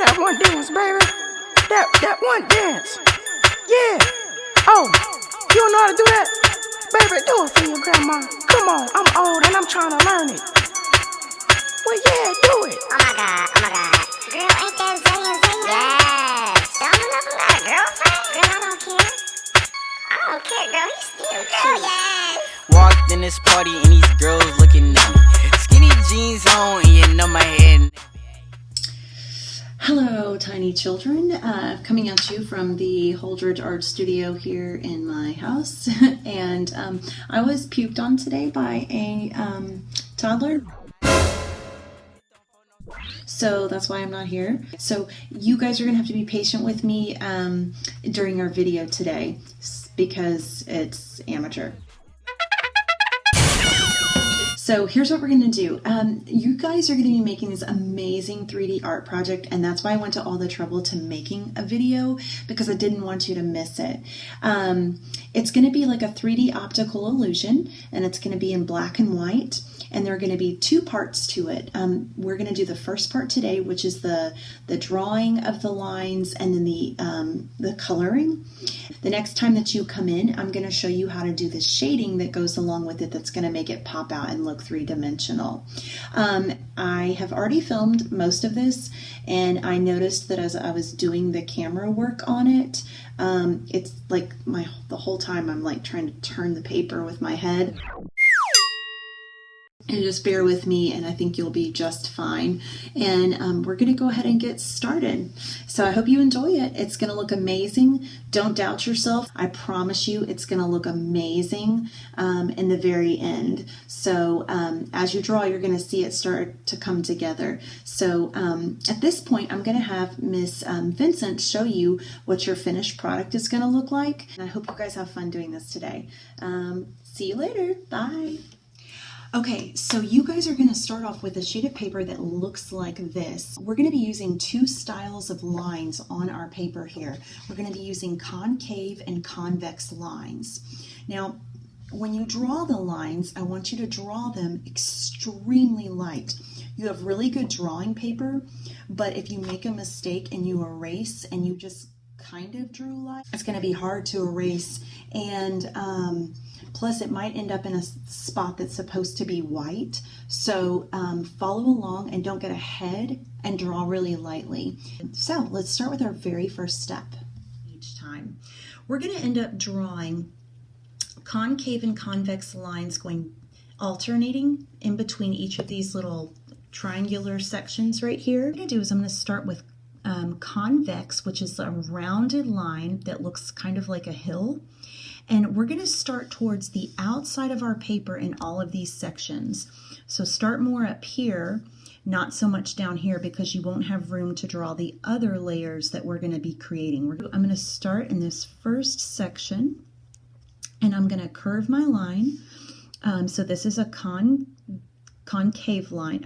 that one dance, baby. That one dance. Yeah. Oh, you don't know how to do that? Baby, do it for your grandma. Come on, I'm old and I'm trying to learn it. Well, yeah, do it. Oh my God. Girl, ain't that Zayn? Yes. Don't you love a girlfriend? Girl, I don't care. I don't care, girl. He's still cute. Yes. Walked in this party and these girls looking at me. Skinny jeans on and you know my head. Hello, tiny children. Coming at you from the Holdridge Art Studio here in my house. And I was puked on today by a toddler. So that's why I'm not here. So you guys are going to have to be patient with me during our video today because it's amateur. So here's what we're going to do. You guys are going to be making this amazing 3D art project, and that's why I went to all the trouble to making a video, because I didn't want you to miss it. It's going to be like a 3D optical illusion, and it's going to be in black and white, and there are going to be two parts to it. We're going to do the first part today, which is the drawing of the lines and then the coloring. The next time that you come in, I'm going to show you how to do the shading that goes along with it that's going to make it pop out and look three-dimensional. I have already filmed most of this, and I noticed that as I was doing the camera work on it, it's like the whole time I'm like trying to turn the paper with my head. And just bear with me, and I think you'll be just fine. And we're going to go ahead and get started. So I hope you enjoy it. It's going to look amazing. Don't doubt yourself. I promise you it's going to look amazing in the very end. So as you draw, you're going to see it start to come together. So at this point, I'm going to have Miss Vincent show you what your finished product is going to look like. And I hope you guys have fun doing this today. See you later. Bye. Okay, so you guys are going to start off with a sheet of paper that looks like this. We're going to be using two styles of lines on our paper here. We're going to be using concave and convex lines. Now, when you draw the lines, I want you to draw them extremely light. You have really good drawing paper, but if you make a mistake and you erase and you just kind of drew light, it's going to be hard to erase, and plus it might end up in a spot that's supposed to be white. So follow along and don't get ahead and draw really lightly. So let's start with our very first step. Each time we're going to end up drawing concave and convex lines going alternating in between each of these little triangular sections right here. What I'm going to do is I'm going to start with convex, which is a rounded line that looks kind of like a hill. And we're going to start towards the outside of our paper in all of these sections. So start more up here, not so much down here, because you won't have room to draw the other layers that we're going to be creating. I'm going to start in this first section, and I'm going to curve my line. So this is a concave line,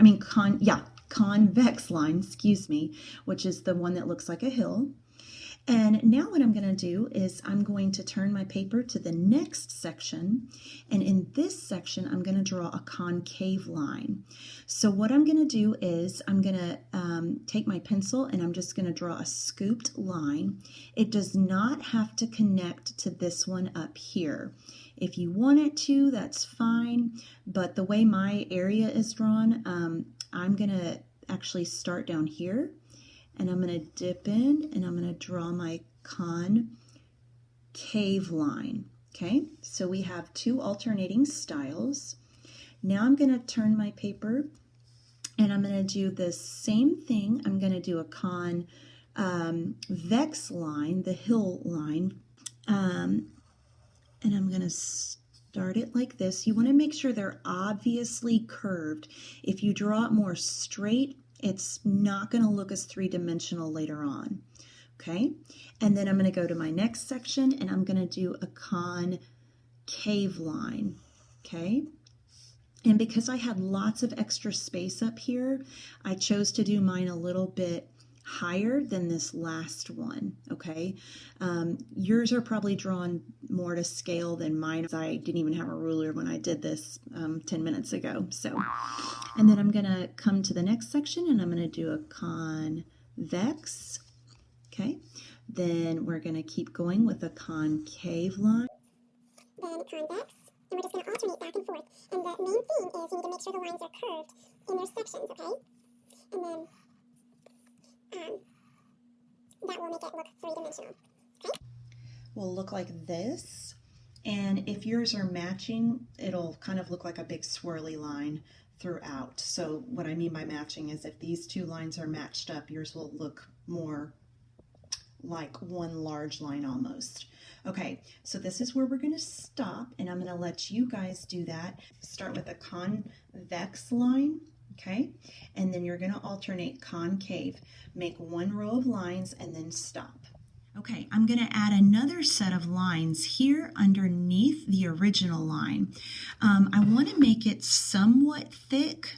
convex line, excuse me, which is the one that looks like a hill. And now what I'm going to do is I'm going to turn my paper to the next section, and in this section I'm going to draw a concave line. So what I'm going to do is I'm going to take my pencil and I'm just going to draw a scooped line. It does not have to connect to this one up here. If you want it to, that's fine, but the way my area is drawn, I'm going to actually start down here. And I'm going to dip in and I'm going to draw my concave line. Okay, so we have two alternating styles. Now I'm going to turn my paper and I'm going to do the same thing. I'm going to do a convex line, the hill line, and I'm going to start it like this. You want to make sure they're obviously curved. If you draw it more straight, it's not going to look as three-dimensional later on. Okay, and then I'm going to go to my next section and I'm going to do a concave line. Okay, and because I had lots of extra space up here, I chose to do mine a little bit higher than this last one. Okay, yours are probably drawn more to scale than mine. I didn't even have a ruler when I did this 10 minutes ago. So, and then I'm gonna come to the next section and I'm gonna do a convex. Okay, then we're going to keep going with a concave line. Then convex, and we're just going to alternate back and forth. And the main thing is you need to make sure the lines are curved in their sections, okay? And then that will make it look three-dimensional, okay? Will look like this. And if yours are matching, it'll kind of look like a big swirly line throughout. So what I mean by matching is if these two lines are matched up, yours will look more like one large line almost. Okay, so this is where we're going to stop, and I'm going to let you guys do that. Start with a convex line, okay? And then you're going to alternate concave. Make one row of lines and then stop. Okay, I'm going to add another set of lines here underneath the original line. I want to make it somewhat thick,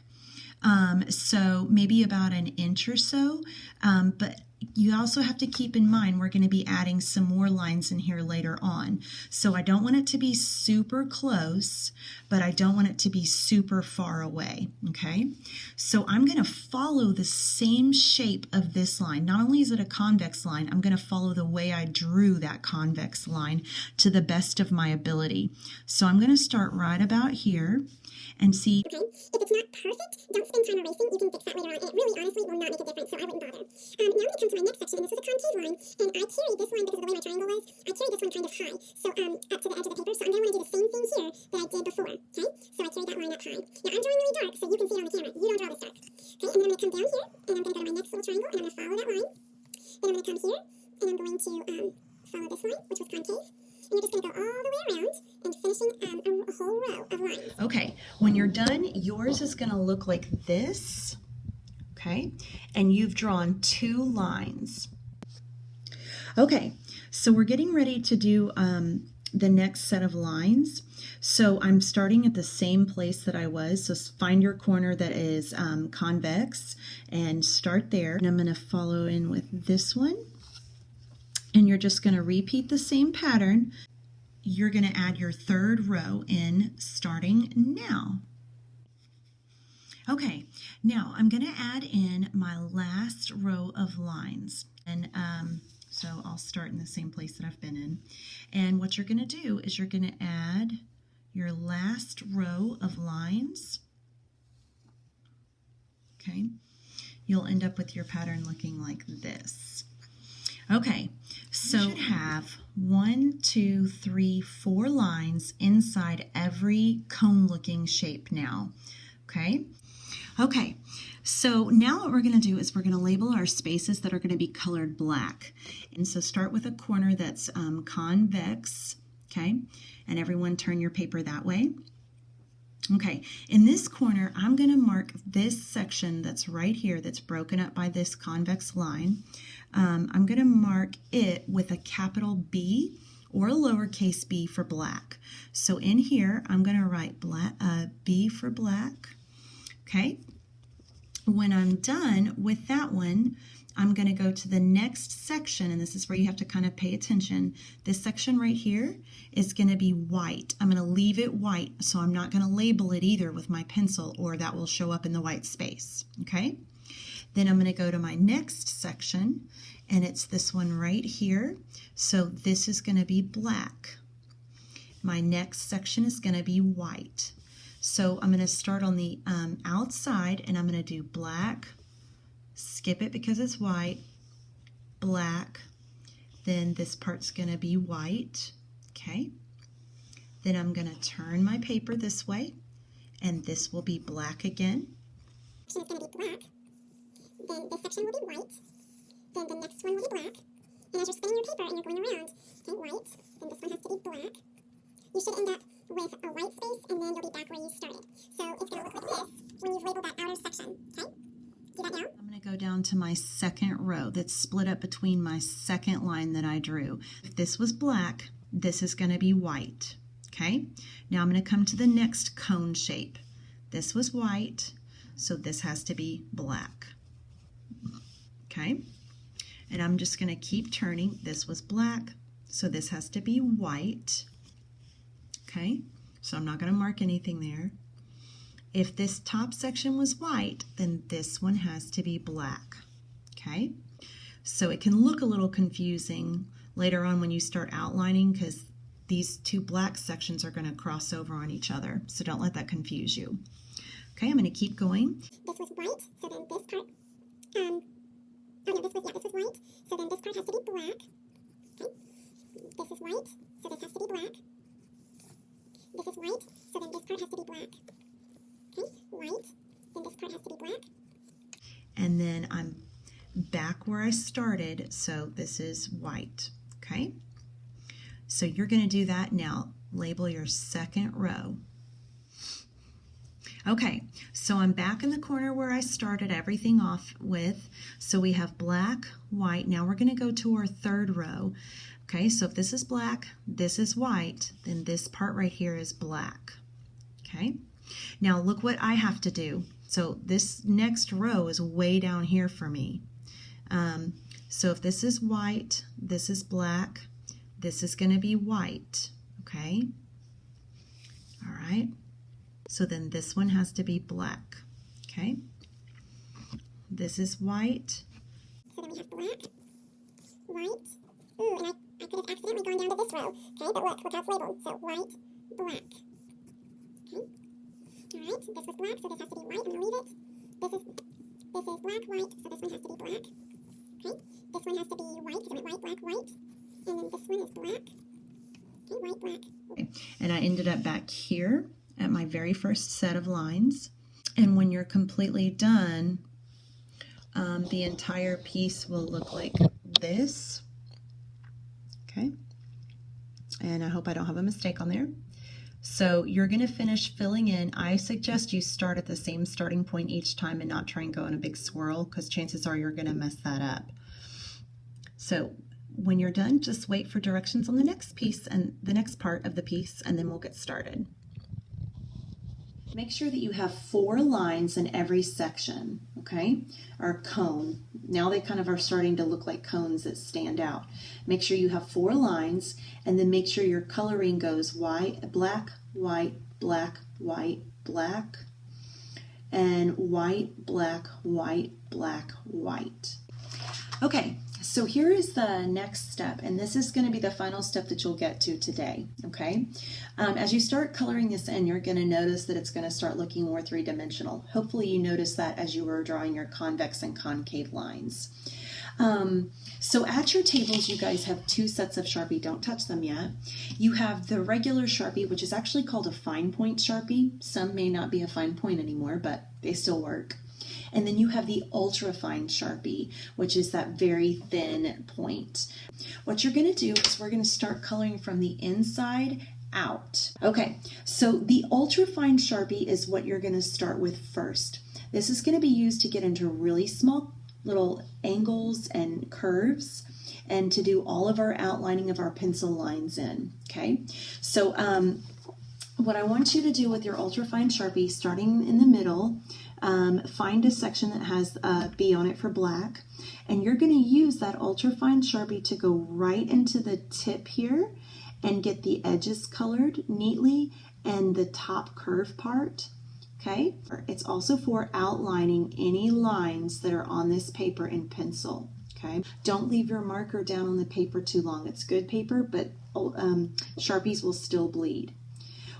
so maybe about an inch or so, but you also have to keep in mind we're going to be adding some more lines in here later on. So I don't want it to be super close, but I don't want it to be super far away, okay? So I'm going to follow the same shape of this line. Not only is it a convex line, I'm going to follow the way I drew that convex line to the best of my ability. So I'm going to start right about here and see. Okay, if it's not perfect, don't spend time erasing. You can fix that later on. It really, honestly, will not make a difference, so I wouldn't bother. Now we come to my next section, and this is a concave line, and I carried this line because of the way my triangle was. I carried this one kind of high, so up to the edge of the paper. So I'm going to want to do the same thing here that I did before. Okay, so I carried that line up high. Now I'm drawing really dark, so you can see it on the camera. You don't draw this dark. Okay, and then I'm going to come down here, and I'm going to go to my next little triangle, and I'm going to follow that line. Then I'm going to come here, and I'm going to follow this line, which was concave. And you're just going to go all the way around and finishing a whole row of lines. Okay, when you're done, yours is going to look like this, okay? And you've drawn two lines. Okay, so we're getting ready to do the next set of lines. So I'm starting at the same place that I was. So find your corner that is convex and start there. And I'm going to follow in with this one. And you're just going to repeat the same pattern. You're going to add your third row in starting now. Okay, now I'm going to add in my last row of lines. And so I'll start in the same place that I've been in. And what you're going to do is you're going to add your last row of lines. Okay, you'll end up with your pattern looking like this. Okay, so you should have 1, 2, 3, 4 lines inside every cone-looking shape now. Okay? Okay, so now what we're going to do is we're going to label our spaces that are going to be colored black. And so start with a corner that's convex, okay? And everyone turn your paper that way. Okay, in this corner, I'm going to mark this section that's right here that's broken up by this convex line. I'm going to mark it with a capital B or a lowercase b for black. So in here, I'm going to write B for black. Okay, when I'm done with that one, I'm going to go to the next section, and this is where you have to kind of pay attention. This section right here is going to be white. I'm going to leave it white, so I'm not going to label it either with my pencil, or that will show up in the white space, okay? Then I'm going to go to my next section, and it's this one right here. So this is going to be black. My next section is going to be white. So I'm going to start on the outside, and I'm going to do black, skip it because it's white, black, then this part's going to be white, okay? Then I'm going to turn my paper this way, and this will be black again. Section is going to be black, then this section will be white, then the next one will be black, and as you're spinning your paper and you're going around, okay, white, then this one has to be black. You should end up with a white space, and then you'll be back where you started. So it's going to look like this when you've labeled that outer section, okay? See that now? I'm going to go down to my second row that's split up between my second line that I drew. If this was black, this is going to be white, okay? Now I'm going to come to the next cone shape. This was white, so this has to be black, okay? And I'm just going to keep turning. This was black, so this has to be white, okay? So I'm not going to mark anything there. If this top section was white, then this one has to be black, okay? So it can look a little confusing later on when you start outlining, because these two black sections are going to cross over on each other. So don't let that confuse you. Okay, I'm going to keep going. This was white, so then this part, oh no, this was white, so then this part has to be black. Okay, this is white, so this has to be black. This is white, so then this part has to be black. Okay, white, then this part has to be black. And then I'm back where I started, so this is white, okay? So you're going to do that now. Label your second row. Okay, so I'm back in the corner where I started everything off with. So we have black, white. Now we're going to go to our third row. Okay, so if this is black, this is white, then this part right here is black. Okay, now look what I have to do. So this next row is way down here for me. So if this is white, this is black, this is going to be white. Okay, all right. So then this one has to be black, okay? This is white. So then we have black, white, ooh, and I could have accidentally gone down to this row, okay? But look how it's labeled. So white, black, okay? All right, this was black, so this has to be white. I'm gonna leave it. This is black, white, so this one has to be black, okay? This one has to be white, because I went white, black, white, and then this one is black, okay? White, black. Okay. And I ended up back here at my very first set of lines. And when you're completely done, the entire piece will look like this. Okay. And I hope I don't have a mistake on there. So you're going to finish filling in. I suggest you start at the same starting point each time and not try and go in a big swirl, because chances are you're going to mess that up. So when you're done, just wait for directions on the next piece and the next part of the piece, and then we'll get started. Make sure that you have 4 lines in every section, okay, or cone. Now they kind of are starting to look like cones that stand out. Make sure you have 4 lines, and then make sure your coloring goes white, black, white, black, white, black, and white, black, white, black, white. Okay, so here is the next step, and this is going to be the final step that you'll get to today, okay? As you start coloring this in, you're going to notice that it's going to start looking more three-dimensional. Hopefully you noticed that as you were drawing your convex and concave lines. So at your tables, you guys have 2 sets of Sharpie. Don't touch them yet. You have the regular Sharpie, which is actually called a fine point Sharpie. Some may not be a fine point anymore, but they still work. And then you have the ultra fine Sharpie, which is that very thin point. What you're going to do is we're going to start coloring from the inside out. Okay, so the ultra fine Sharpie is what you're going to start with first. This is going to be used to get into really small little angles and curves, and to do all of our outlining of our pencil lines in. Okay, so what I want you to do with your ultra fine Sharpie, starting in the middle, find a section that has a B on it for black, and you're going to use that ultra fine Sharpie to go right into the tip here and get the edges colored neatly and the top curve part. Okay, it's also for outlining any lines that are on this paper in pencil. Okay, don't leave your marker down on the paper too long. It's good paper, but Sharpies will still bleed.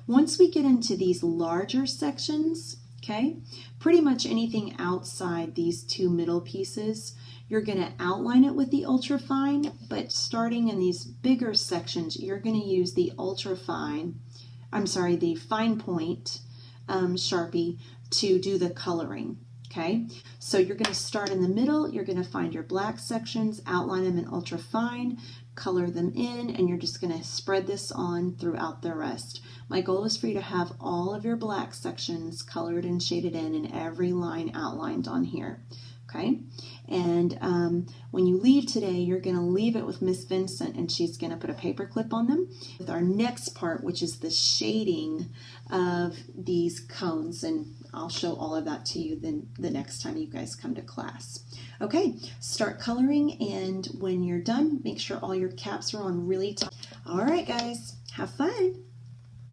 Once we get into these larger sections, okay, pretty much anything outside these 2 middle pieces, you're going to outline it with the ultra fine, but starting in these bigger sections, you're going to use the the fine point Sharpie to do the coloring. Okay, so you're going to start in the middle, you're going to find your black sections, outline them in ultra fine, color them in, and you're just going to spread this on throughout the rest. My goal is for you to have all of your black sections colored and shaded in every line outlined on here. Okay, and when you leave today, you're going to leave it with Miss Vincent, and she's going to put a paper clip on them with our next part, which is the shading of these cones, and I'll show all of that to you then the next time you guys come to class. Okay, start coloring, and when you're done, make sure all your caps are on really tight. All right, guys, have fun.